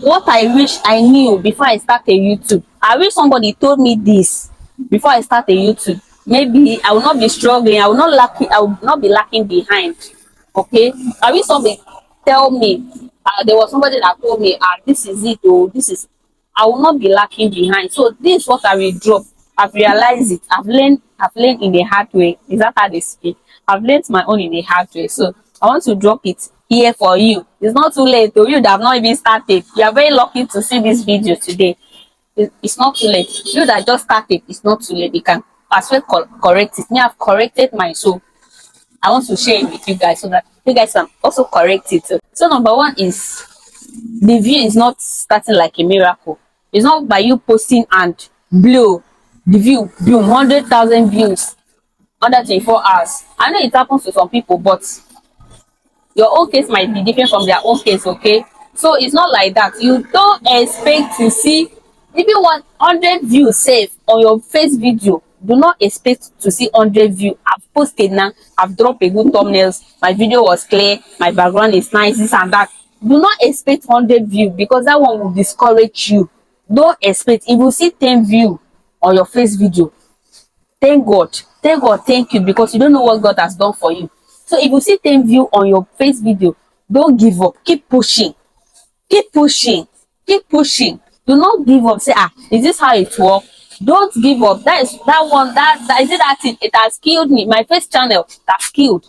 What I wish I knew before I started YouTube. I wish somebody told me this before I started YouTube. Maybe I will not be struggling. I will not be lacking behind. Okay. I wish somebody tell me. There was somebody that told me, this is it. Oh, this is. I will not be lacking behind. So this is what I will drop. I've realized it. I've learned. I've learned in the hard way. Is that how they speak? I've learned my own in the hard way. So I want to drop it here for you. It's not too late. To you that have not even started, you are very lucky to see this video today. It's not too late. You that just started, it's not too late. You can as well correct it. Me, I've corrected mine, so I want to share it with you guys so that you guys can also correct it. So number one is the view is not starting like a miracle. It's not by you posting and blow the view, boom, 100,000 views under 24 hours. I know it happens to some people, but your own case might be different from their own case, okay? So it's not like that. You don't expect to see, if you want 100 views save on your face video, do not expect to see 100 views. I've posted now, I've dropped a good thumbnails, my video was clear, my background is nice, this and that. Do not expect 100 views because that one will discourage you. Don't expect. If you see 10 views on your face video, thank God. Thank God, thank you, because you don't know what God has done for you. So if you see 10 views on your face video, don't give up. Keep pushing. Keep pushing. Keep pushing. Do not give up. Say, is this how it works? Don't give up. That is that one. That is it. That it has killed me. My first channel that's killed.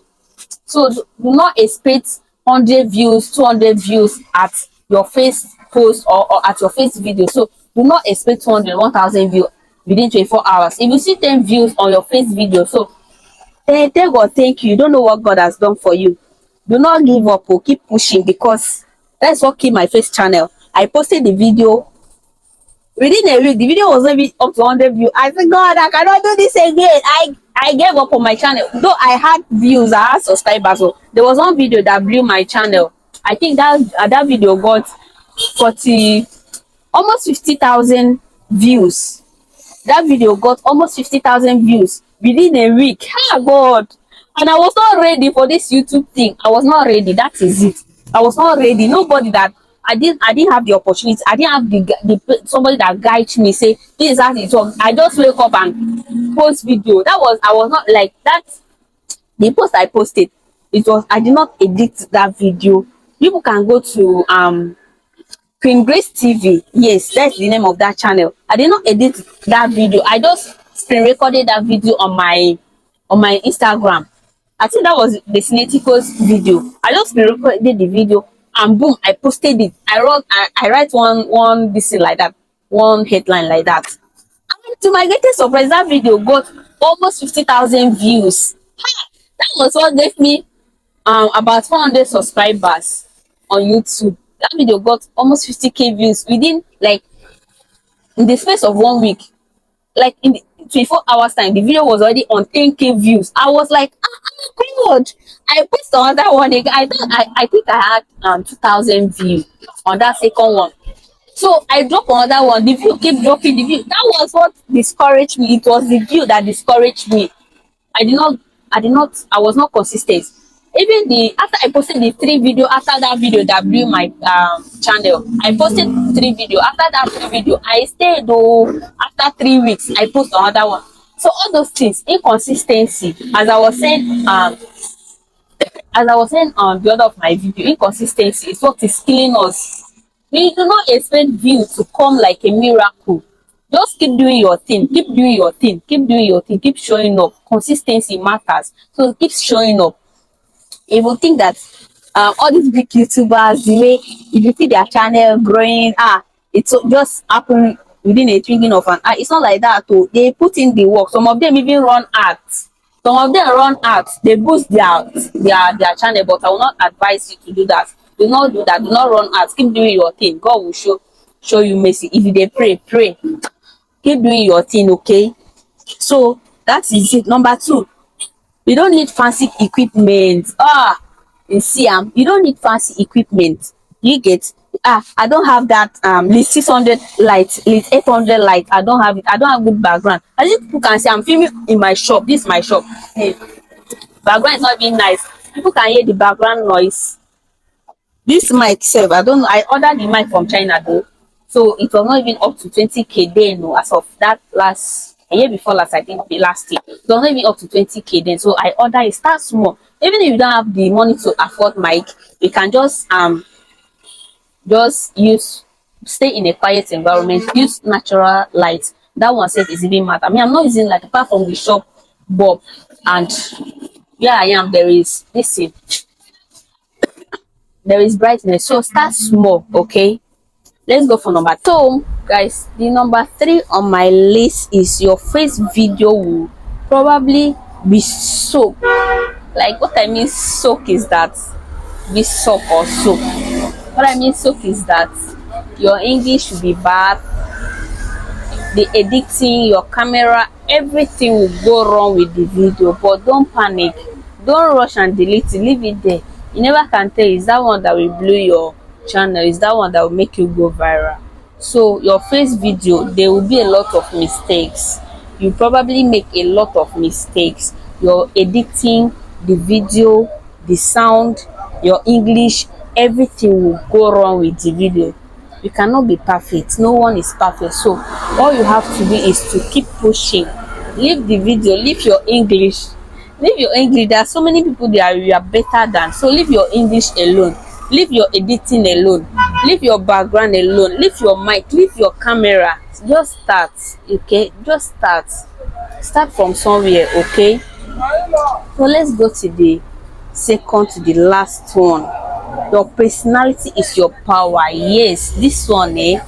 So do not expect 100 views, 200 views at your face post or at your face video. So do not expect 200, 1,000 views within 24 hours. If you see 10 views on your face video, so thank God, thank you. You don't know what God has done for you. Do not give up or keep pushing, because that's what killed my first channel. I posted the video. Within a week, the video was maybe up to 100 views. I said, God, I cannot do this again. I gave up on my channel. Though I had views, I had subscribers. So there was one video that blew my channel. I think that video got 40, almost 50,000 views. That video got almost 50,000 views within a week. Oh God. And I was not ready for this YouTube thing. I was not ready. That is it. I was not ready. Nobody that I didn't have the opportunity. I didn't have the somebody that guides me, say this is how it works. I just wake up and post video. I was not like that. The post I posted, I did not edit that video. People can go to Queen Grace TV. Yes, that's the name of that channel. I did not edit that video. I just screen recorded that video on my Instagram. I think that was the Cinetico's video. I just screen recorded the video and boom, I posted it. I write one this thing like that, one headline like that. And to my greatest surprise, that video got almost 50,000 views. That was what gave me about 400 subscribers on YouTube. That video got almost 50k views within, like, in the space of 1 week. Like in the 24 hours time, the video was already on 10k views. I was like, God. I posted another one again. I think I had 2,000 views on that second one. So I dropped another one. The view kept dropping. The view, that was what discouraged me. It was the view that discouraged me. I was not consistent. Even after I posted the 3 video, after that video that blew my channel, I posted 3 video. After that 3 video, I stayed after 3 weeks, I post another one. So all those things, inconsistency, as I was saying on the other of my video, inconsistency is what is killing us. We do not expect view to come like a miracle. Just keep doing your thing, keep doing your thing, keep doing your thing, keep showing up. Consistency matters. So keep showing up. If you think that all these big YouTubers, the way if you see their channel growing, it's just happen within a twinkling of an eye. It's not like that. Oh, they put in the work. Some of them even run ads. Some of them run ads. They boost their channel, but I will not advise you to do that. Do not do that. Do not run ads. Keep doing your thing. God will show you mercy. If you pray. Keep doing your thing, okay? So that is it. Number 2, you don't need fancy equipment. You see, you don't need fancy equipment. You get, I don't have that least 600 lights, least 800 lights. I don't have it. I don't have good background. As you people can see, I'm filming in my shop. This is my shop. Hey, background is not being nice. People can hear the background noise. This mic self, I don't know. I ordered the mic from China though, so it was not even up to 20K then. No, as of that last a year before last, I think the last year, it was not even up to 20K then. So I ordered it. Start small. Even if you don't have the money to afford mic, you can just use stay in a quiet environment, use natural light. That one says is even matter. I mean, I'm not using like apart from the shop bulb, and where I am there is this thing, there is brightness. So start small, okay? Let's go for number two. So guys, the number three on my list is your face video will probably be soaked. Like what I mean soak is that be soak or soak. What I mean soak is that your English will be bad, the editing, your camera, everything will go wrong with the video. But don't panic, don't rush and delete it, leave it there. You never can tell, is that one that will blow your channel, is that one that will make you go viral. So your face video, there will be a lot of mistakes. You probably make a lot of mistakes. Your editing, the video, the sound, your English, everything will go wrong with the video. You cannot be perfect, no one is perfect. So all you have to do is to keep pushing. Leave the video, leave your English, leave your English. There are so many people there you are better than, so leave your English alone, leave your editing alone, leave your background alone, leave your mic, leave your camera. Just start, okay? Just start from somewhere, okay? So let's go to the second to the last one. Your personality is your power. Yes, this one, do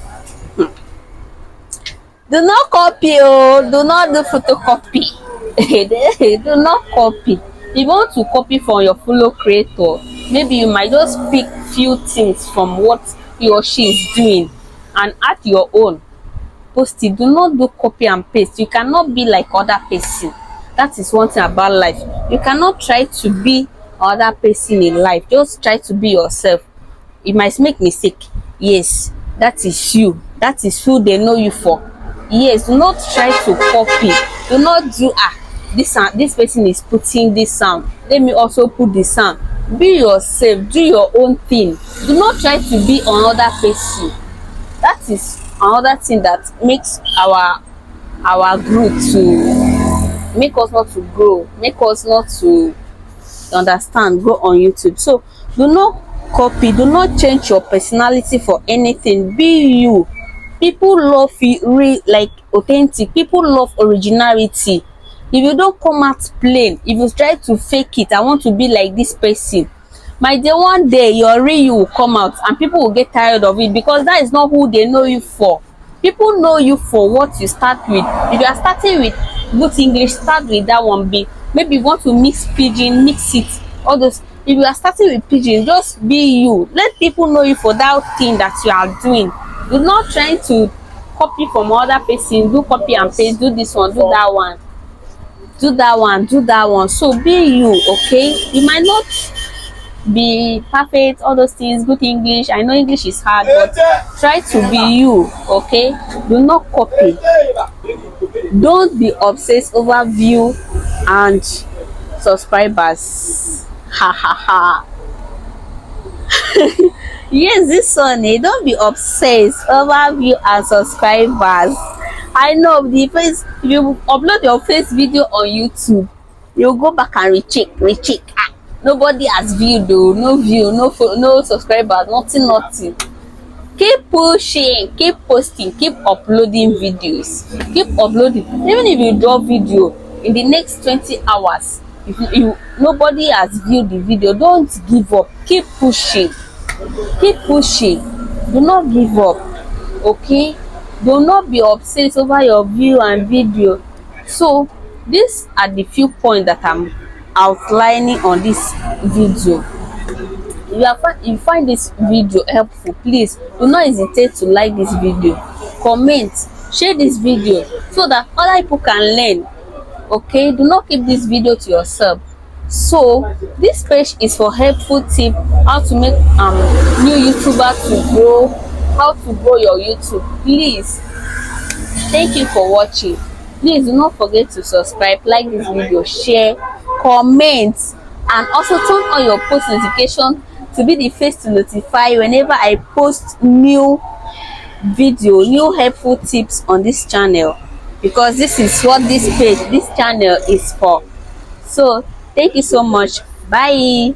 not copy, oh, do not do photocopy. Do not copy. If you want to copy from your fellow creator, maybe you might just pick few things from what he or she is doing and add your own, post it. Do not do copy and paste. You cannot be like other person. That is one thing about life. You cannot try to be other person in life. Just try to be yourself. You might make mistake, yes, that is you, that is who they know you for. Yes, do not try to copy. Do not do this person is putting this sound, let me also put the sound. Be yourself, do your own thing. Do not try to be another person. That is another thing that makes our growth to make us not to grow, make us not to understand, go on YouTube. So do not copy, do not change your personality for anything. Be you. People love you, like authentic. People love originality. If you don't come out plain, if you try to fake it, I want to be like this person, my dear, one day your real you will come out and people will get tired of it, because that is not who they know you for. People know you for what you start with. If you are starting with good English, start with that one. Maybe you want to mix pidgin, mix it, all those. If you are starting with pidgin, just be you. Let people know you for that thing that you are doing. You're not trying to copy from other person, do copy and paste, do this one, do that one, do that one, do that one. So be you, okay? You might not be perfect, all those things, good English. I know English is hard, but try to be you, okay? Do not copy. Don't be obsessed over view and subscribers. Ha ha ha. Yes, this one, don't be obsessed over view and subscribers. I know the face, if you upload your face video on YouTube, you go back and recheck. Nobody has viewed though, no view, no subscribers, nothing. Keep pushing, keep posting, keep uploading videos, keep uploading. Even if you drop video in the next 20 hours, if nobody has viewed the video, don't give up. Keep pushing, do not give up, okay? Do not be obsessed over your view and video. So these are the few points that I'm outlining on this video. If you find this video helpful, please do not hesitate to like this video, comment, share this video so that other people can learn, okay? Do not keep this video to yourself. So this page is for helpful tips how to make new YouTuber to grow, how to grow your YouTube. Please, thank you for watching. Please do not forget to subscribe, like this video, share, comment, and also turn on your post notification to be the first to notify whenever I post new video, new helpful tips on this channel, because this is what this channel is for. So thank you so much. Bye.